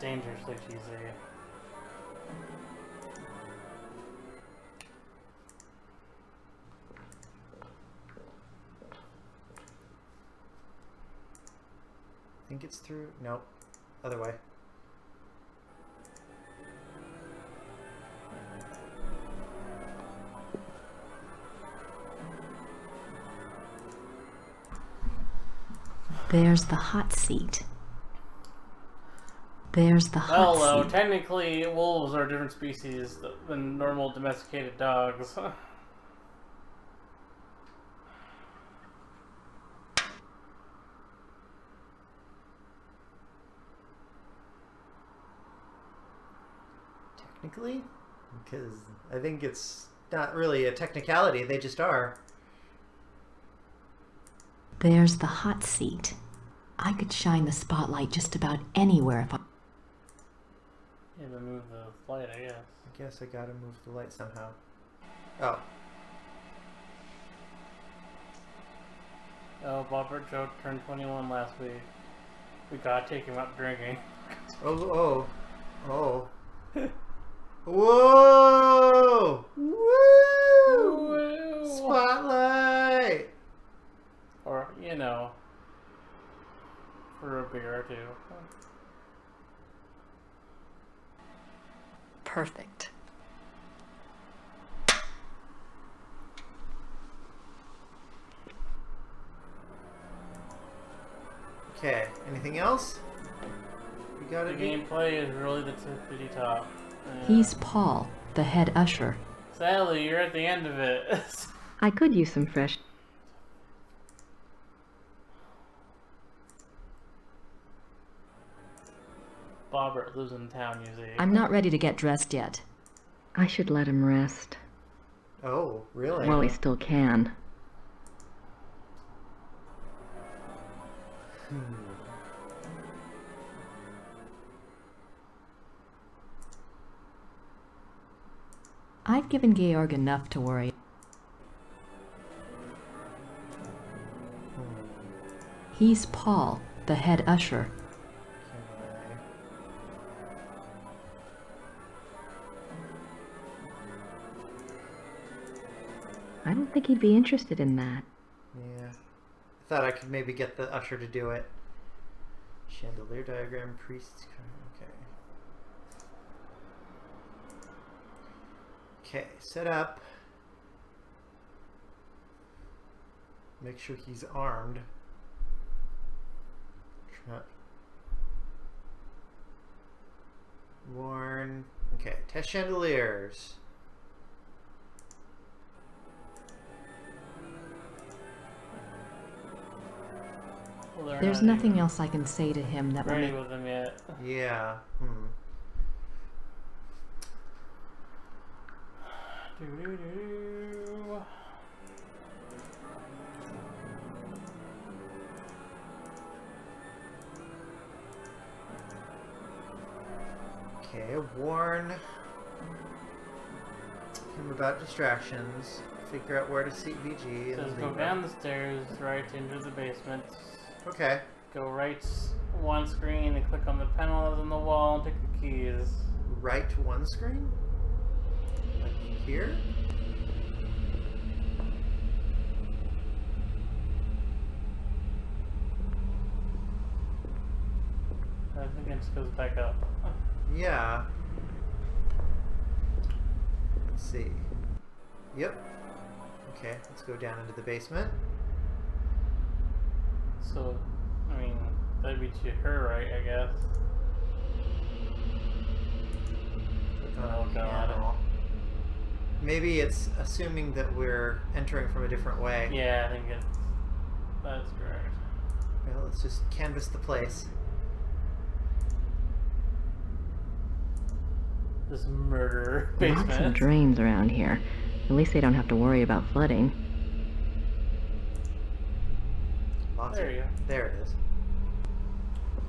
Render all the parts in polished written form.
dangerously cheesy. I think it's through. Nope. Other way. There's the hot seat. There's the hot Well, seat. technically, wolves are a different species than normal domesticated dogs. Technically? Because I think it's not really a technicality, they just are. There's the hot seat. I could shine the spotlight just about anywhere if I... Yeah, but move the light, I guess. I guess I gotta move the light somehow. Oh. Oh, Robert Joe turned 21 last week. We gotta take him out drinking. Oh, oh, oh. Whoa! Woo! Woo! Spotlight! Or, you know, for a beer or two. Perfect. Okay, anything else? We gotta The do... gameplay is really the tippity top. He's Paul, the head usher. Sadly, you're at the end of it. I could use some fresh... Bobbert lives in town, you see. I'm not ready to get dressed yet. I should let him rest. Oh, really? While he still can. I've given Georg enough to worry. He's Paul, the head usher. I don't think he'd be interested in that. Yeah. I thought I could maybe get the usher to do it. Chandelier diagram, priest's... Okay. Okay, set up. Make sure he's armed. Warn. Okay, test chandeliers. Well, There's nothing else I can say to him that will ready make... with him yet. Yeah. Doo-doo-doo-doo. Okay, warn him about distractions. Figure out where to seat VG. Says And go leave down him. the stairs, right into the basement. Okay. Go right one screen and click on the panel on the wall and take the keys. Right one screen? Like here? I think it just goes back up. Yeah. Let's see. Yep. Okay, let's go down into the basement. So, I mean, that'd be to her, right, I guess. Click Oh, on God. piano. Maybe it's assuming that we're entering from a different way. Yeah, I think that's correct. Well, let's just canvas the place. This murder Lots of basement. drains around here. At least they don't have to worry about flooding. Lots There of, you go. There it is.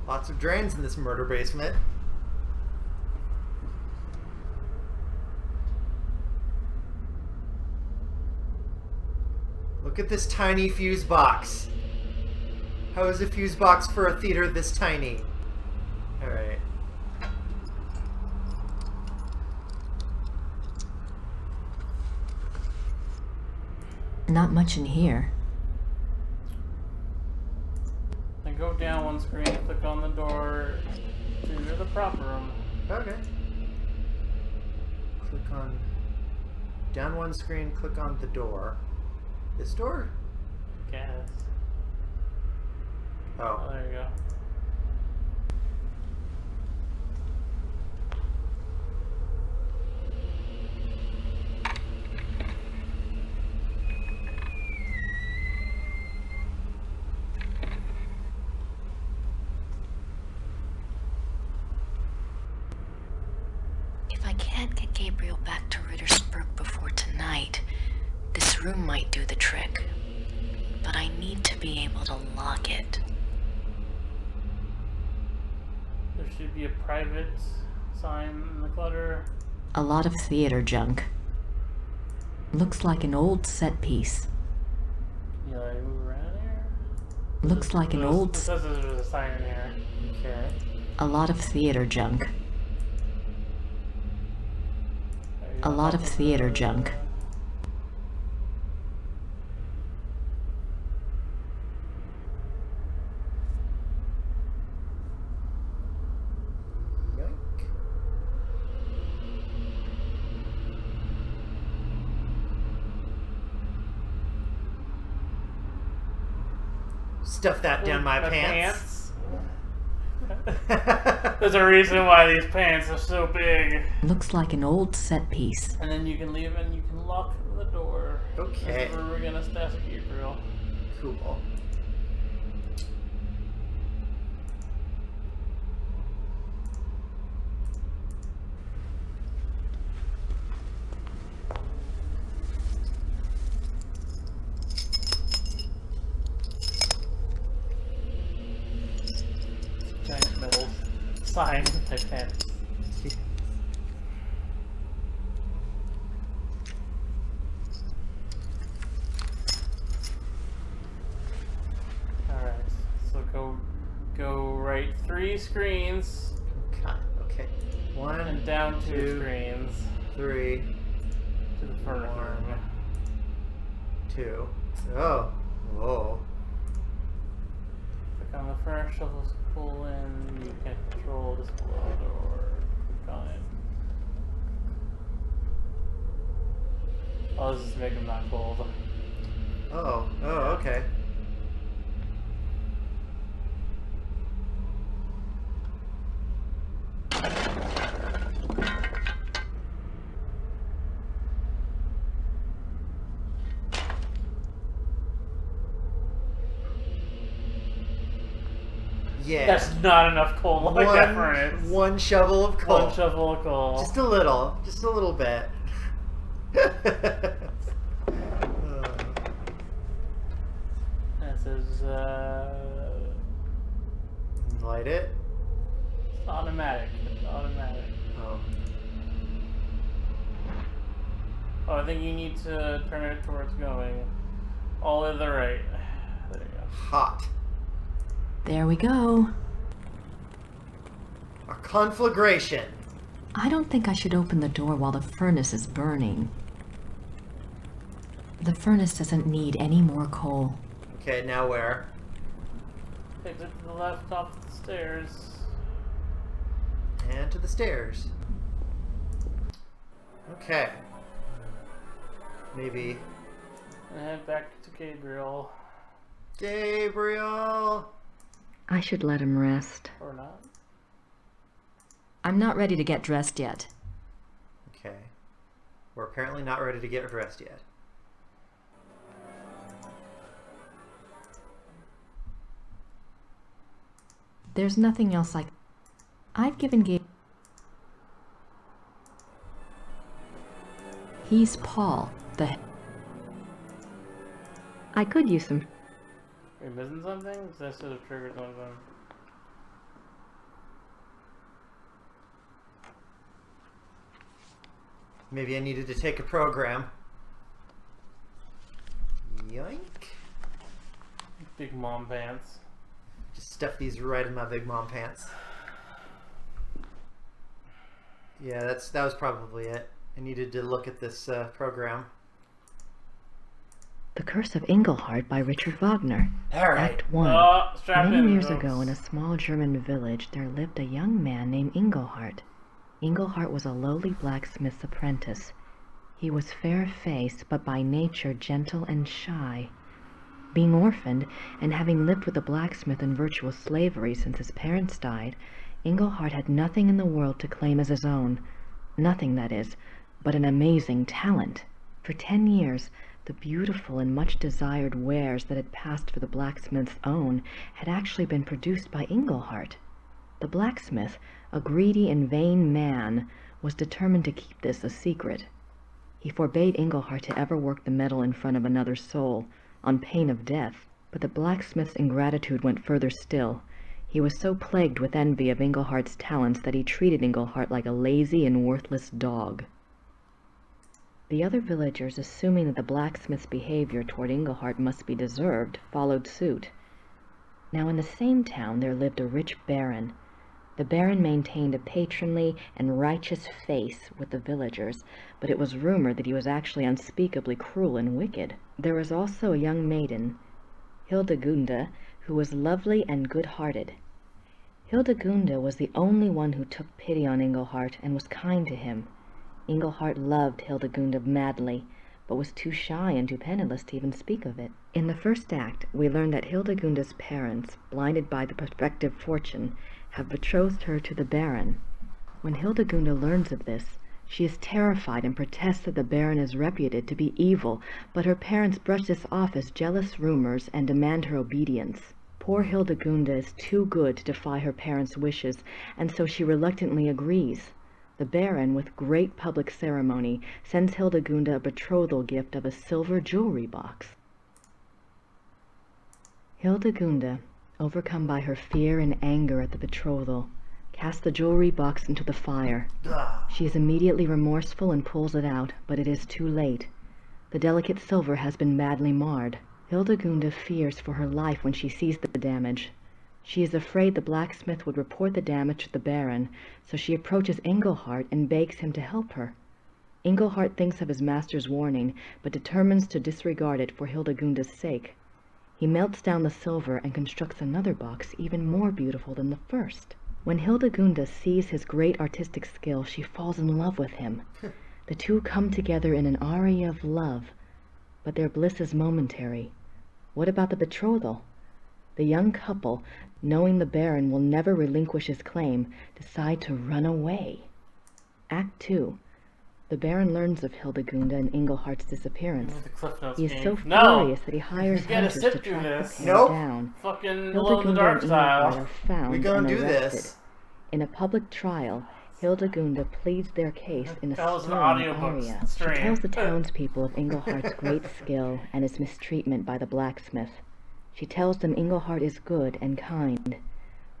Lots of drains in this murder basement. Look at this tiny fuse box. How is a fuse box for a theater this tiny? Alright. Not much in here. Then go down one screen, click on the door to the prop room. Okay. Click on... Down one screen, click on the door. This door? Guess. Oh. Oh, there you go. If I can't get Gabriel back to Rittersburg before tonight, this room might do the trick. But I need to be able to lock it. There should be a private sign in the clutter. A lot of theater junk. Looks like an old set piece. You like move around here? Looks like an old... It says there's a sign in here. Okay. A lot of theater junk. A lot of theater junk. Yoink. Stuff that down my pants. There's a reason why these pants are so big. Looks like an old set piece. And then you can leave and you can lock the door. Okay. That's where we're gonna stash Gabriel. Cool. Giant metal sign in my pants. Alright, so go right 3 screens Okay. 1 and down 2 2, screens 3, to the furnace room. 2. Oh. Whoa. Click on the furnace, shuffle pull in, you can control this door. Click on it. Oh, this is making them not cold. Oh. Oh, okay. Yeah. That's not enough coal like that furnace. One shovel of coal. One shovel of coal. Just a little. Just a little bit. This is Light it. it's automatic. It's automatic. Oh. Oh, I think you need to turn it towards going all to the right. There you go. Hot. There we go. A conflagration. I don't think I should open the door while the furnace is burning. The furnace doesn't need any more coal. Okay, now where? Take it to the left off the stairs. And to the stairs. Okay. Maybe. And head back to Gabriel. Gabriel! I should let him rest. Or not. I'm not ready to get dressed yet. Okay. We're apparently not ready to get dressed yet. There's nothing else I've given He's Paul, I could use some... Are you missing something? Because that should have triggered one of them. Maybe I needed to take a program. Yoink. Big mom pants. Just stuff these right in my big mom pants. Yeah, that was probably it. I needed to look at this program. The Curse of Engelhart by Richard Wagner. Alright. Act 1. Strap Many in, years folks. ago in a small German village there lived a young man named Engelhart. Engelhart was a lowly blacksmith's apprentice. He was fair-faced, but by nature gentle and shy. Being orphaned, and having lived with a blacksmith in virtual slavery since his parents died, Engelhart had nothing in the world to claim as his own. Nothing, that is, but an amazing talent. For 10 years, the beautiful and much-desired wares that had passed for the blacksmith's own had actually been produced by Engelhart. The blacksmith, a greedy and vain man, was determined to keep this a secret. He forbade Engelhart to ever work the metal in front of another soul, on pain of death. But the blacksmith's ingratitude went further still. He was so plagued with envy of Engelhart's talents that he treated Engelhart like a lazy and worthless dog. The other villagers, assuming that the blacksmith's behavior toward Engelhart must be deserved, followed suit. Now in the same town there lived a rich baron. The baron maintained a patronly and righteous face with the villagers, but it was rumored that he was actually unspeakably cruel and wicked. There was also a young maiden, Hildegunde, who was lovely and good-hearted. Hildegunde was the only one who took pity on Engelhart and was kind to him. Engelhart loved Hildegunde madly, but was too shy and too penniless to even speak of it. In the first act, we learn that Hildegunde's parents, blinded by the prospective fortune, have betrothed her to the Baron. When Hildegunde learns of this, she is terrified and protests that the Baron is reputed to be evil, but her parents brush this off as jealous rumors and demand her obedience. Poor Hildegunde is too good to defy her parents' wishes, and so she reluctantly agrees. The Baron, with great public ceremony, sends Hildegunde a betrothal gift of a silver jewelry box. Hildegunde, overcome by her fear and anger at the betrothal, casts the jewelry box into the fire. She is immediately remorseful and pulls it out, but it is too late. The delicate silver has been badly marred. Hildegunde fears for her life when she sees the damage. She is afraid the blacksmith would report the damage to the Baron, so she approaches Engelhart and begs him to help her. Engelhart thinks of his master's warning, but determines to disregard it for Hildegunde's sake. He melts down the silver and constructs another box even more beautiful than the first. When Hildegunde sees his great artistic skill, she falls in love with him. The two come together in an aria of love, but their bliss is momentary. What about the betrothal? The young couple, knowing the Baron will never relinquish his claim, decide to run away. Act 2. The Baron learns of Hildegunde and Engelhart's disappearance. He is so furious that he hires hunters to track the pair down. Fucking Hildegunde and Engelhart are found We gonna and do arrested. this. In a public trial, Hildegunde pleads their case in a That was an stirring audiobook aria. She stream. tells the townspeople of Engelhart's great skill and his mistreatment by the blacksmith. She tells them Engelhart is good and kind.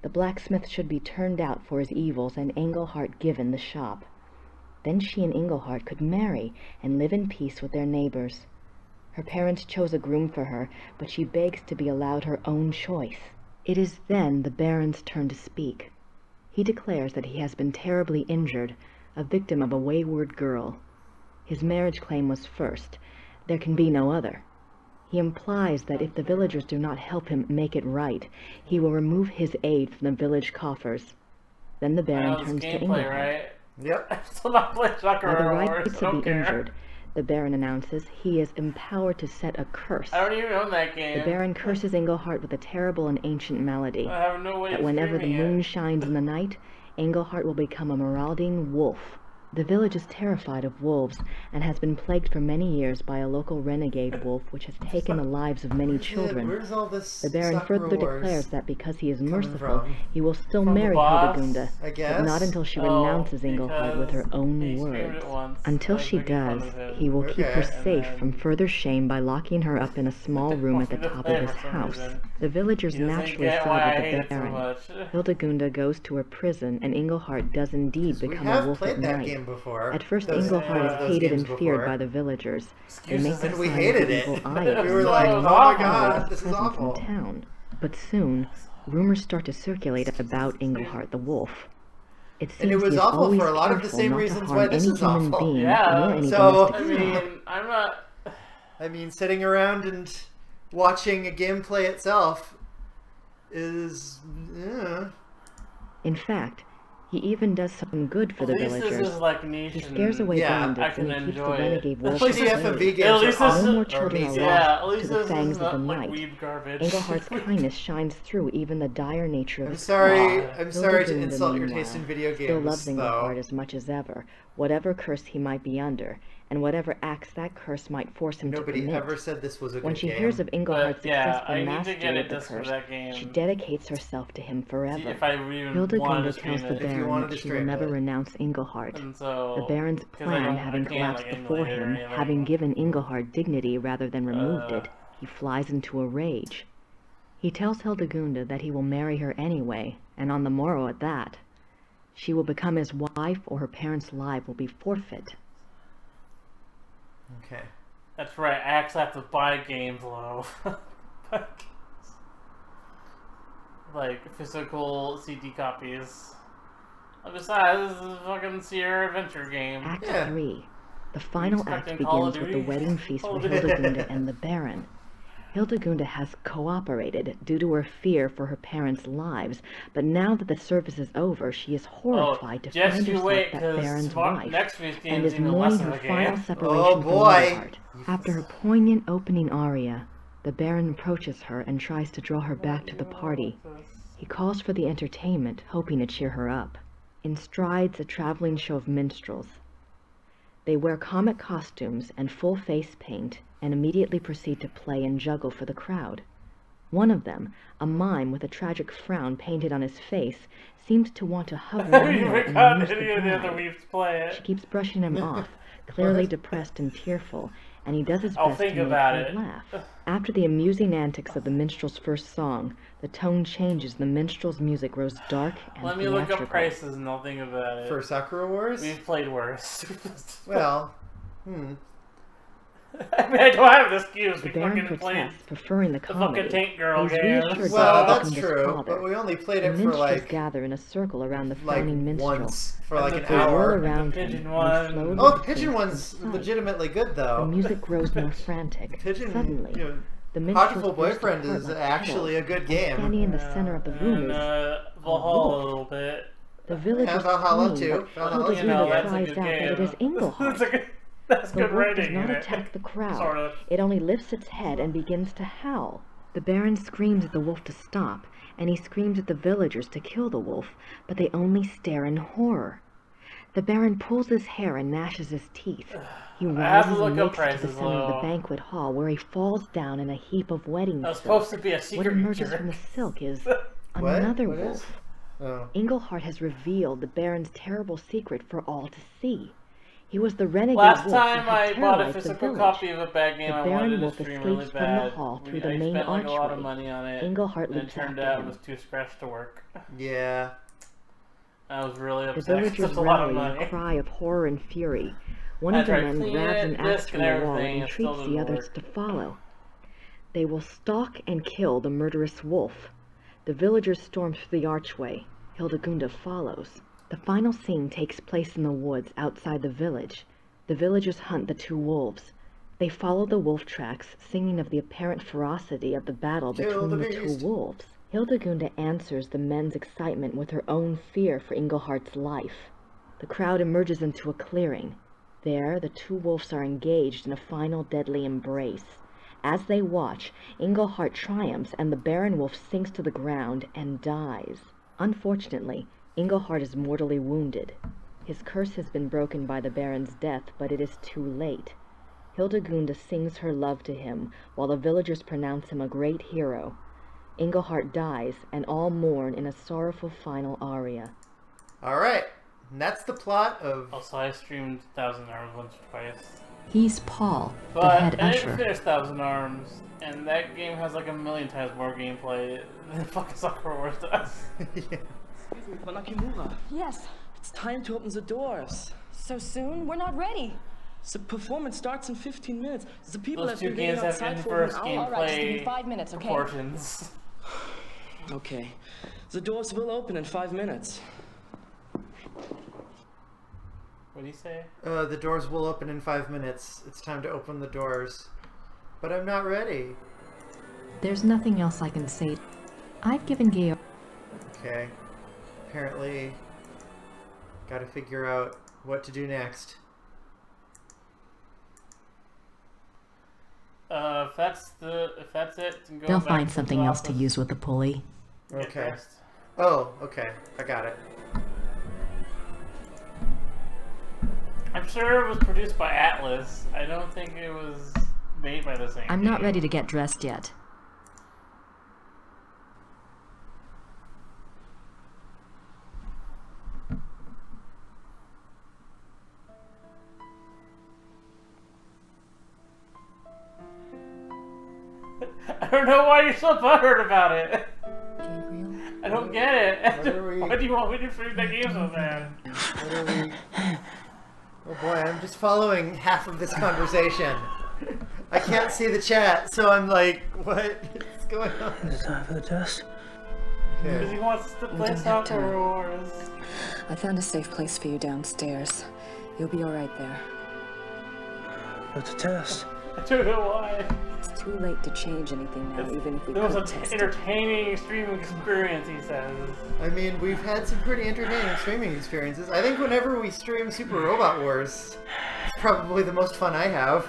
The blacksmith should be turned out for his evils and Engelhart given the shop. Then she and Engelhart could marry and live in peace with their neighbors. Her parents chose a groom for her, but she begs to be allowed her own choice. It is then the Baron's turn to speak. He declares that he has been terribly injured, a victim of a wayward girl. His marriage claim was first. There can be no other. He implies that if the villagers do not help him make it right, he will remove his aid from the village coffers. Then the Baron turns to Engelhart. Right? Yep. I'm still not playing soccer By the anymore, rights so I of don't the care. injured, the Baron announces he is empowered to set a curse. I don't even own that game. The Baron curses Engelhart with a terrible and ancient malady, I have no way that of whenever the streaming moon it. shines in the night, Engelhart will become a marauding wolf. The village is terrified of wolves and has been plagued for many years by a local renegade wolf which has taken the lives of many children. Where's all this The Baron Sakura further Wars declares that because he is coming merciful, from? he will still From the marry boss, Hildegunde, I but guess. not until she Oh, renounces Engelhart with her because own he streamed words. it once, Until like, she making fun does, of him. he will keep her Okay. safe And from then- further shame by locking her up in a small room at the Wanted to top play of his for some house. reason. The villagers He doesn't naturally get why I side hate with it the so Baron. much. Hildegunde goes to her prison, and Engelhart does indeed We become a have wolf at played that night. game before. At first, Those- Engelhart one is of those hated games and feared before. by the villagers. They Excuses make the And we sign hated of the it. evil eye We of were the like, evil oh eye my god, this is presence awful. in town. But soon, rumors start to circulate about Engelhart the wolf. It seems And it was he is awful always for a lot of the careful same not to reasons harm why this any is human awful. being Yeah, nor any so- domestic I mean, stock. I'm not... I mean, sitting around and watching a gameplay itself is... In fact, he even does something good for the At least villagers. this is like He scares away bandits and he keeps the renegade wolves At least the at FMV bay. games are No more awesome. children are Yeah, at lost least to the this fangs is of the not like night. weeb garbage. Inglehart's kindness shines through even the dire nature of I'm his sorry. plot. I'm sorry to Hildegunda, insult your meanwhile, taste in video still loves games, Engelhart though. as much as ever, whatever curse he might be under, and whatever acts that curse might force him Nobody to commit. ever said this was a When good she game. hears of Inglehart's yeah, successful I need to mastery get of it the just for curse, that game. she dedicates herself to him forever. If I even Hildegunda wanted to tells stream the it. If you Baron wanted that to she will stream never it. renounce Engelhart. And so, The Baron's 'cause I plan don't- having I can't, collapsed like, before emulate or him, anything. having given Engelhart dignity rather than removed it, he flies into a rage. He tells Hildegunda that he will marry her anyway, and on the morrow at that. She will become his wife or her parents' lives will be forfeit. Okay. That's right, I actually have to buy games, low. Like, physical CD copies. Besides, this is a fucking Sierra Adventure game. Act Yeah. 3. The final act expecting Call of begins with the Duty? wedding feast Oh, for Hildegunda and the Baron. Hildegunda has cooperated due to her fear for her parents' lives, but now that the service is over, she is horrified to just find you herself wait, that 'cause Baron's Mark- wife, next week's game and is is even mourning less her of a final game. separation Oh, from boy. Engelhart. After her poignant opening aria, the Baron approaches her and tries to draw her back to the party. He calls for the entertainment, hoping to cheer her up. In strides a traveling show of minstrels. They wear comic costumes and full face paint and immediately proceed to play and juggle for the crowd. One of them, a mime with a tragic frown painted on his face, seemed to want to hover You near and forgot amuse any of the the other bride. weeps play it. She keeps brushing him off, clearly depressed and tearful, and he does his I'll best think to make about her it. laugh. After the amusing antics of the minstrel's first song, the tone changes, the minstrel's music grows dark and Let me look theatrical. up prices and I'll think about it. For Sakura Wars? We've played worse. Well, I mean, I don't have an excuse. The We Baron fucking played protests, preferring the the fucking comedy. Tank Girl He's game. reassured well, by that's Hildegunda's true, father. but we only played The it for minstrels like gather in a circle around the frowning minstrel. once, for like And an the They whirl hour. around The him, pigeon and one. he slowly Oh, the fades pigeon from one's sight. legitimately good The though. music grows more frantic. Pigeon, Suddenly, you know, the minstrel's Beautiful burst Boyfriend apart is like actually a petals, good and game. standing in the center of the room And, is Valhalla wolf. a little bit. the villagers Valhalla scream, too. but Valhalla's You know, Hildegunda that's a cries good out game. that it is Engelhart. That's The good wolf does writing not in attack it. the crowd. Sort of. It only lifts its head and begins to howl. The Baron screams at the wolf to stop, and he screams at the villagers to kill the wolf, but they only stare in horror. The Baron pulls his hair and gnashes his teeth. He have to rises look and up makes it to the prices, center of the though. banquet hall, where he falls down in a heap of wedding That was silk. supposed to be a What secret, you emerges jerk. from the silk is What? another What is? wolf. Oh. Engelhart has revealed the Baron's terrible secret for all to see. He was the renegade Last wolf time that had I bought a terrorized the physical village. copy of a bad game The I Baron wanted to wolf stream escapes really from the bad. hall through I the main spent like a lot of archway. money on it. Engelhart and it leaps turned after out it him. was too scratched to work. Yeah. I was really The upset. 'cause villagers That's a lot of rally in money. a cry of horror and fury. One I of the tried men cleaning grabs it, an axe disc from and the wall everything, and it still entreats the didn't others work. to follow. They will stalk and kill the murderous wolf. The villagers storm through the archway. Hildegunda follows. The final scene takes place in the woods outside the village. The villagers hunt the two wolves. They follow the wolf tracks, singing of the apparent ferocity of the battle Kill between the the two beast. wolves. Hildegunda answers the men's excitement with her own fear for Engelhart's life. The crowd emerges into a clearing. There, the two wolves are engaged in a final deadly embrace. As they watch, Engelhart triumphs and the Baron wolf sinks to the ground and dies. Unfortunately, Engelhart is mortally wounded. His curse has been broken by the Baron's death, but it is too late. Hildegunda sings her love to him, while the villagers pronounce him a great hero. Engelhart dies, and all mourn in a sorrowful final aria. Alright. And that's the plot of... Also, I streamed Thousand Arms once or twice. He's Paul, the But head I didn't usher. finish Thousand Arms, and that game has like a million times more gameplay than fucking Sakura Wars does. Yeah. Excuse me, Nakimura. Yes. It's time to open the doors. So soon? We're not ready. The performance starts in 15 minutes. The people Those have two been waiting games have outside for an inverse hour. All right, just give me gameplay 5 minutes, okay? proportions. Okay. The doors will open in 5 minutes. What do you say? The doors will open in 5 minutes. It's time to open the doors. But I'm not ready. There's nothing else I can say. I've given Gabriel. Okay. Apparently, gotta figure out what to do next. If that's it, then go They'll back find to something the else to office. use with the pulley. Get Okay. dressed. Oh, okay. I got it. I'm sure it was produced by Atlas. I don't think it was made by the same I'm not team. ready to get dressed yet. I don't know why you're so butthurt about it. Gabriel? I don't get it. What are we- Why do you want me to freeze that game so bad? What are we... Oh boy, I'm just following half of this conversation. I can't see the chat, so I'm like, what is going on? Is it time for the test? Because Okay. he wants to play don't have Star time. Wars. I found a safe place for you downstairs. You'll be alright there. What's the test? I don't know why. It's too late to change anything now, even if we It was could an test it. entertaining streaming experience, he says. I mean, we've had some pretty entertaining streaming experiences. I think whenever we stream Super Robot Wars, it's probably the most fun I have.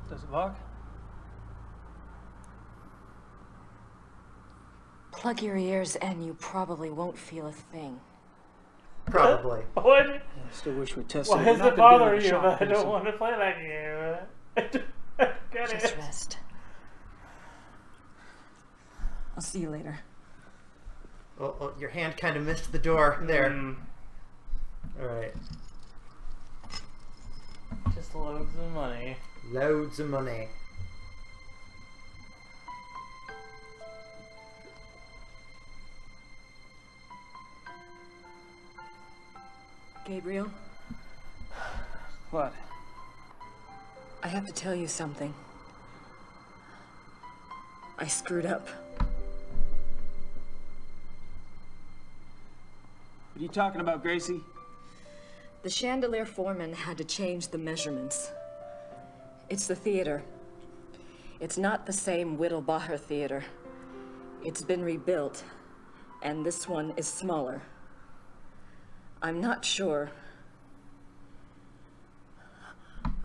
Does it lock? Plug your ears and you probably won't feel a thing. Probably. What? I still wish we tested. Why We're does not it gonna be bother able to you shock that I people, don't so- want to play that game? I don't get Just it. rest. I'll see you later. Oh, your hand kind of missed the door. There. Mm, Alright. just loads of money. Loads of money. Gabriel, What? I have to tell you something. I screwed up. What are you talking about, Gracie? The chandelier foreman had to change the measurements. It's the theater. It's not the same Whittlebother theater. It's been rebuilt, and this one is smaller. I'm not sure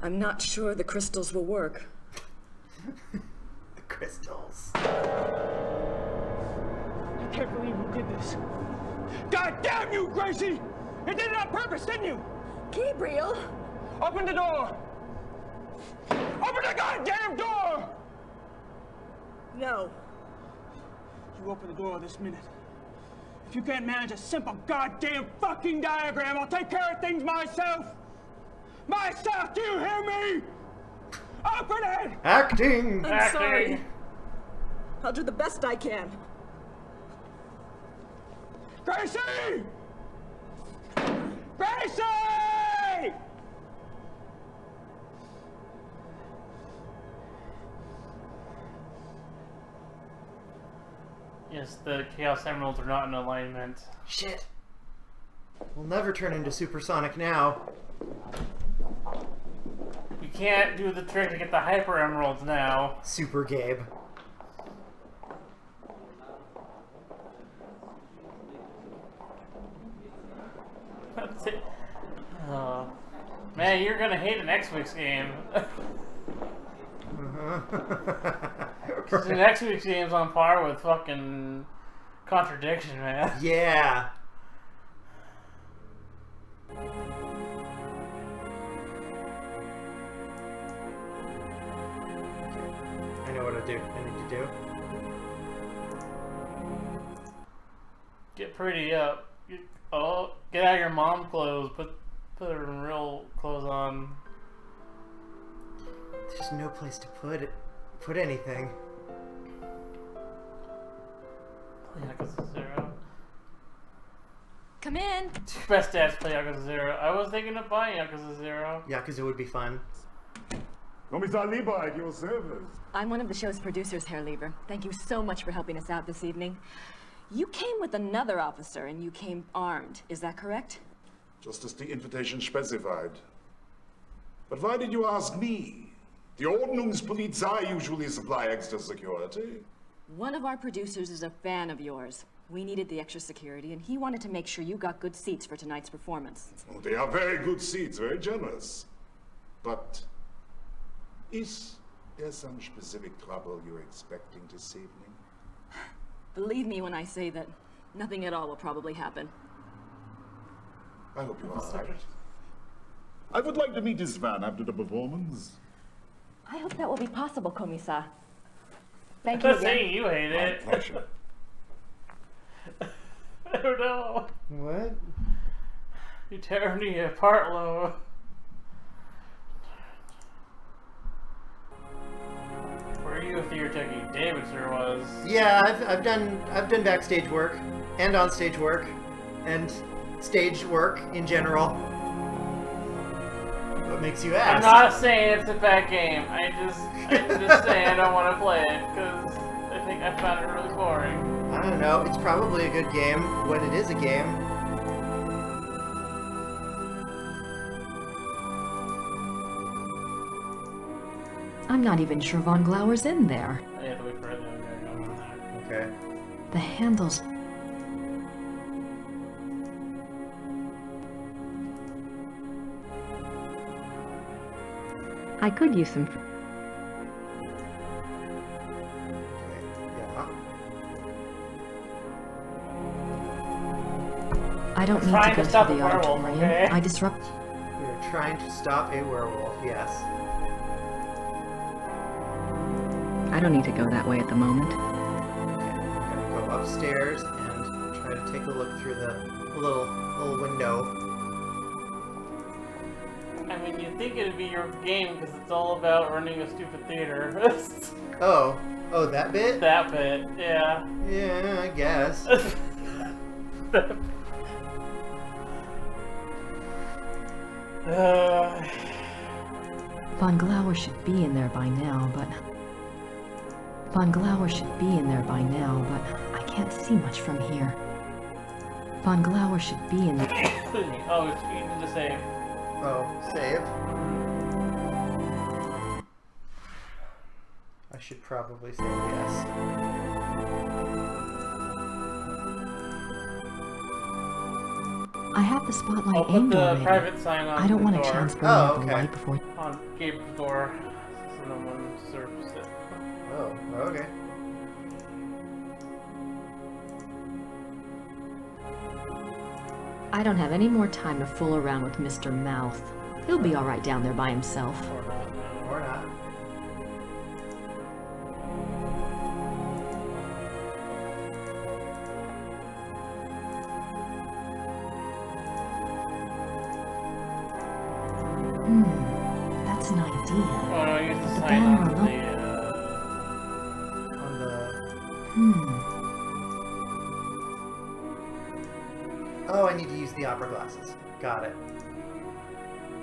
the crystals will work. The crystals. I can't believe you did this. God damn you, Gracie! You did it on purpose, didn't you? Gabriel! Open the door! Open the goddamn door! No. You open the door this minute. If you can't manage a simple goddamn fucking diagram, I'll take care of things myself! Myself, do you hear me? Open it! Acting! I'm Acting. sorry. I'll do the best I can. Gracie! Gracie! Yes, the Chaos Emeralds are not in alignment. Shit. We'll never turn into supersonic now. You can't do the trick to get the Hyper Emeralds now. Super Gabe. That's it. Man, you're gonna hate an X-Wix game. The next week's game's on par with fucking Contradiction, man. Yeah. I know what I need to do. Get pretty up. Get out of your mom clothes. Put her in real clothes on. There's no place to put anything. Yeah, 'cause it's 0. Come in. Best dads play Yakuza 0. I was thinking of buying Yakuza 0. Yeah, because it would be fun. Kommissar Lieber at your service. I'm one of the show's producers, Herr Lieber. Thank you so much for helping us out this evening. You came with another officer, and you came armed. Is that correct? Just as the invitation specified. But why did you ask me? The Ordnungspolizei usually supply extra security. One of our producers is a fan of yours. We needed the extra security, and he wanted to make sure you got good seats for tonight's performance. Oh, they are very good seats, very generous. But is there some specific trouble you're expecting this evening? Believe me when I say that nothing at all will probably happen. I hope you are right. I would like to meet this van after the performance. I hope that will be possible, Kommissar. Thank I'm you not again. saying you hate My it. pleasure. I don't know. What? You tear me apart, Lo. Were you a theater techie? David sure was. Yeah, I've done backstage work and on stage work and stage work in general. What makes you I'm ask? not saying it's a bad game. I'm just saying I don't want to play it because I think I found it really boring. I don't know. It's probably a good game when it is a game. I'm not even sure Von Glauer's in there. I have to wait for it to go on that. Okay. The handles... I could use some... Yeah. I don't need Trying to go to stop through the the werewolf, auditorium. okay? I disrupt... We are trying to stop a werewolf, yes. I don't need to go that way at the moment. Okay, I'm gonna go upstairs and try to take a look through the little window. I mean, you'd think it'd be your game because it's all about running a stupid theater. Oh, that bit? That bit, yeah. Yeah, I guess. Von Glauer should be in there by now, but... Von Glauer should be in there by now, but I can't see much from here. Von Glauer should be in there... Oh, it's easy to save. Oh, save. I should probably say yes. I have the spotlight I'll put aimed the already. private sign on I don't the want a door. chance burning Oh, up the okay. light before... On Gabriel's door, so no one disturbs it. Oh, okay. I don't have any more time to fool around with Mr. Mouth. He'll be alright down there by himself. Or not, no. Or not. That's an idea. Oh no, use the The sign banner on alone. On the... Oh, I need to use the opera glasses. Got it.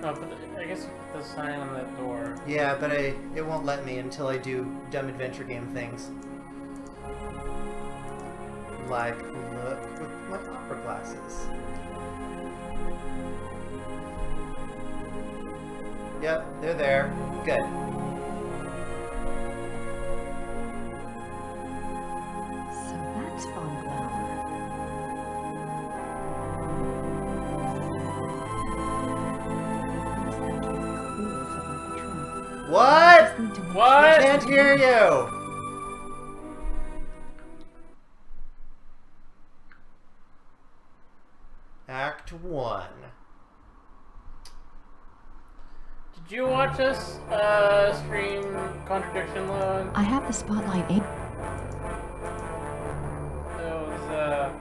Oh, but I guess you put the sign on that door. Yeah, but it won't let me until I do dumb adventure game things. Like, look with my opera glasses. Yep, they're there. Good. So that's Von Glauer. What? What? Can't hear you! Act 1. Did you watch us stream Contradiction Load? I have the spotlight aimed... It was,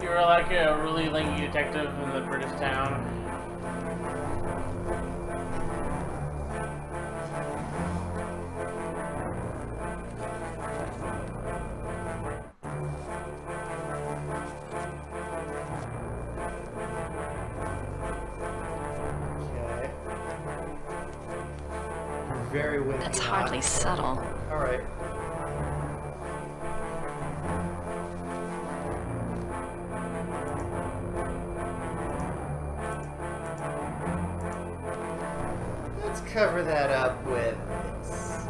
you were like a really lanky detective in the British town. very windy. That's hardly subtle. Alright. Let's cover that up with this.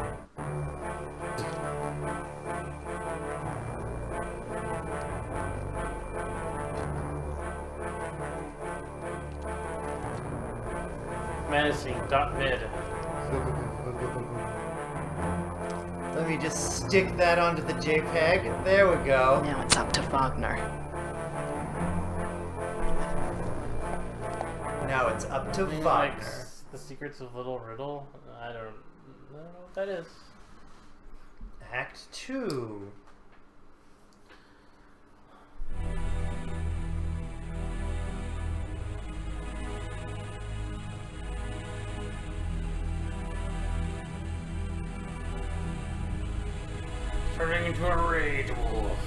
Menacing.mid. Let me just stick that onto the JPEG. There we go. Now it's up to Wagner. Now it's up to Like Wagner. the Secrets of Little Riddle? I don't know what that is. Act 2. Turning into a rage wolf.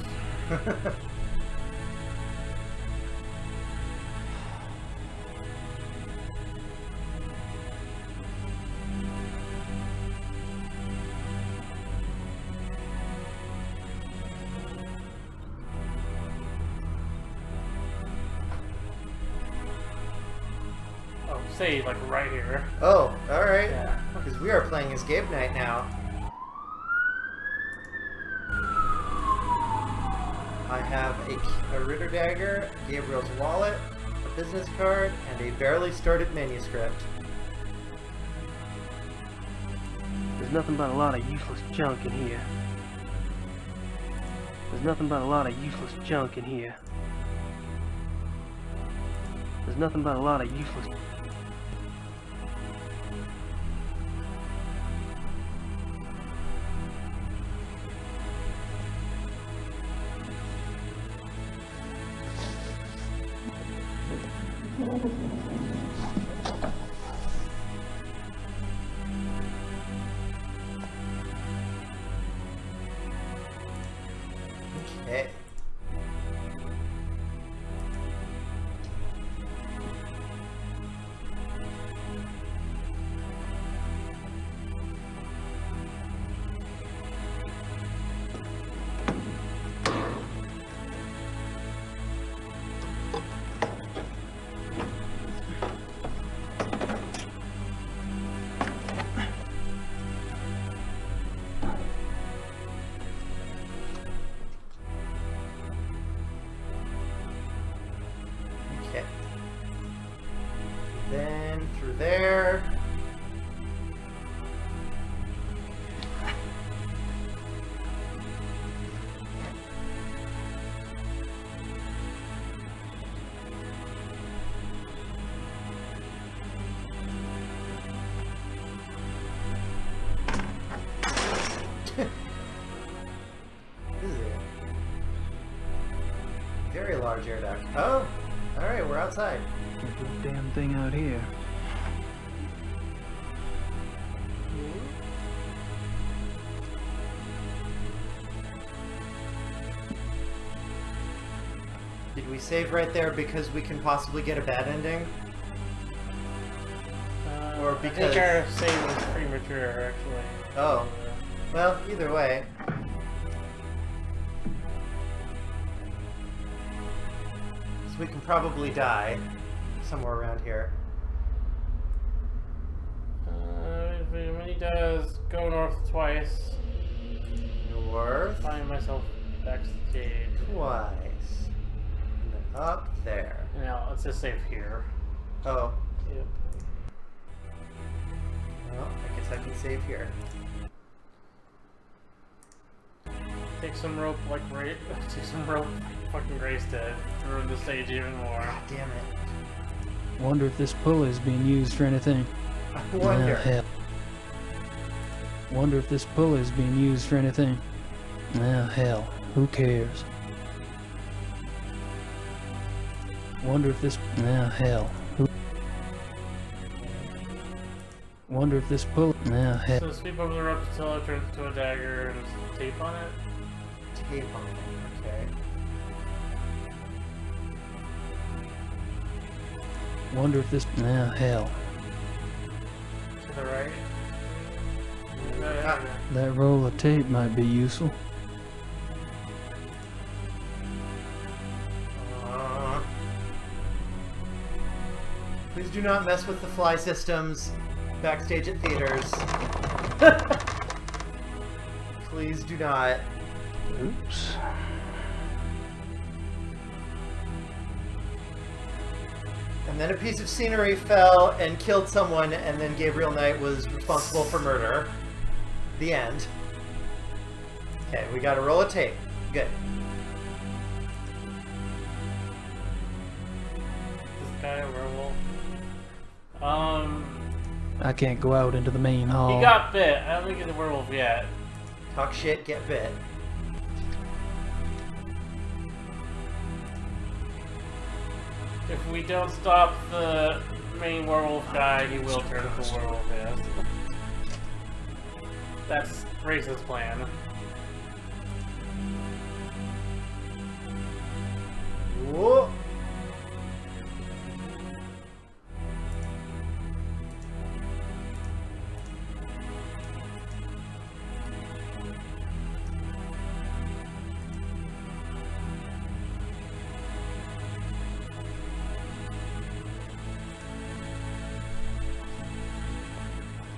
Oh, say like right here. Oh, alright. Yeah. Because we are playing as Gabe Knight now. I have a Ritter Dagger, Gabriel's wallet, a business card, and a barely started manuscript. There's nothing but a lot of useless junk in here. There's nothing but a lot of useless junk in here. There's nothing but a lot of useless... Okay. Okay. Then through there. This is a very large air duct. Oh, all right, we're outside. Can't do a damn thing out here. Did we save right there because we can possibly get a bad ending? Or I because- think our save was premature, actually. Oh. Well, either way. So we can probably die somewhere around here. When he does go north twice, North, find myself backstage. twice. And then up there. Now, let's just save here. Oh. Yep. Well, I guess I can save here. Take some rope like Ray. Take some rope like fucking Grace did. Ruin the stage even more. God damn it. Wonder if this pulley is being used for anything. I wonder. Oh, hell. Wonder if this pulley is being used for anything. Oh, hell. Who cares? Wonder if this... Oh, hell. Who... Wonder if this pulley... Oh, hell. So sweep over the rope until it turns into a dagger and just tape on it. Tape on it, okay. Wonder if this... Oh, hell. To the right. That roll of tape might be useful. Please do not mess with the fly systems backstage at theaters. Please do not. Oops. And then a piece of scenery fell and killed someone, and then Gabriel Knight was responsible for murder. The end. Okay, we got a roll of tape. Good. This guy a werewolf? I can't go out into the main hall. He got bit. I don't think he's a werewolf yet. Talk shit, get bit. If we don't stop the main werewolf guy, he will turn into a werewolf, yes. That's Race's plan. Whoa.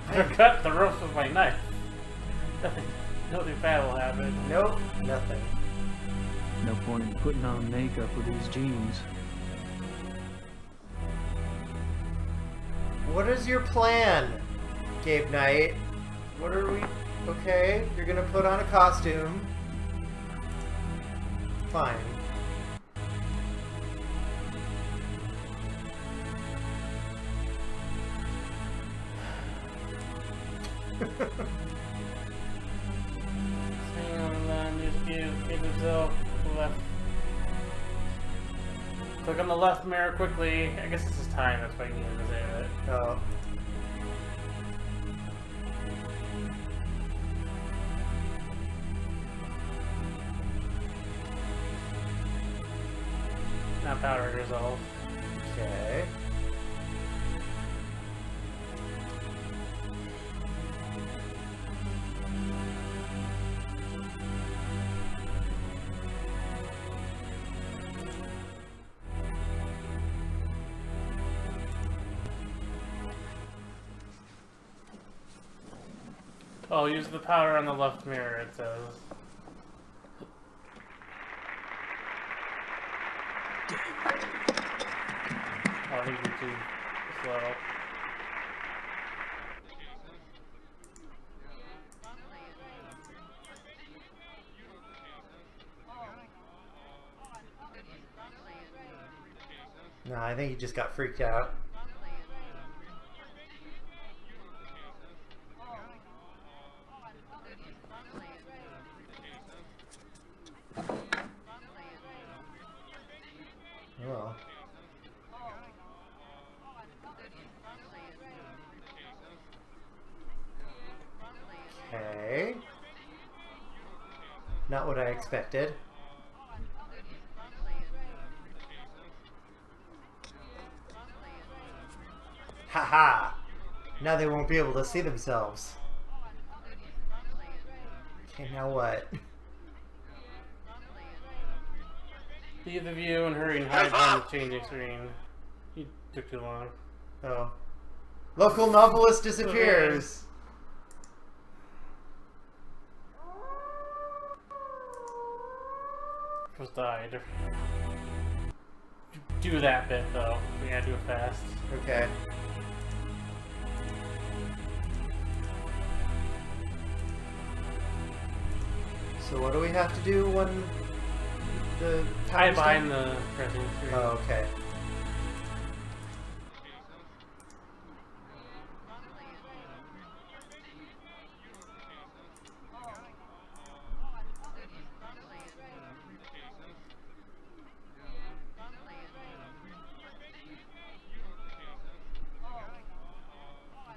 I cut the rope with my knife. Nothing bad will happen. Nope, nothing. No point in putting on makeup with these jeans. What is your plan, Gabe Knight? What are we... Okay, you're gonna put on a costume. Fine. Hang on, just get himself to the left. Click on the left mirror quickly. I guess this is time, that's why you needed to save it. Oh. Now power resolve. Okay. Oh, use the power on the left mirror, it says. Oh, I think you're too slow. No, I think he just got freaked out. Oh. Okay. Not what I expected. Haha! Now they won't be able to see themselves. Okay, now what? Leave the view and hurry and hide behind the changing screen. You took too long. Oh. Local novelist disappears! Just died. Do that bit though. We gotta do it fast. Okay. So what do we have to do when the Hide timer's behind done? the pressing screen. Oh, okay.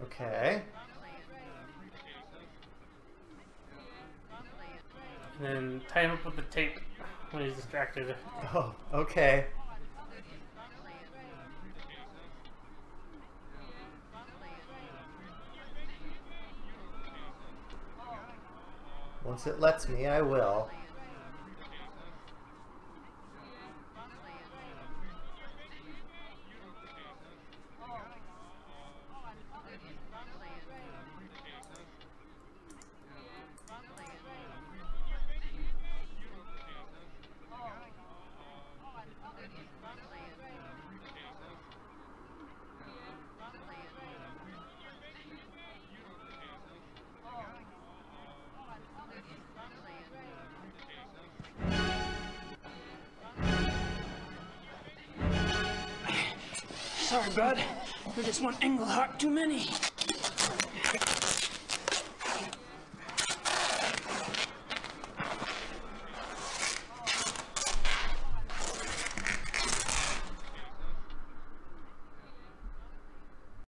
Okay. And then tie him up with the tape when he's distracted. Oh, okay. Once it lets me, I will. Sorry, bud. You're just one Englehart too many.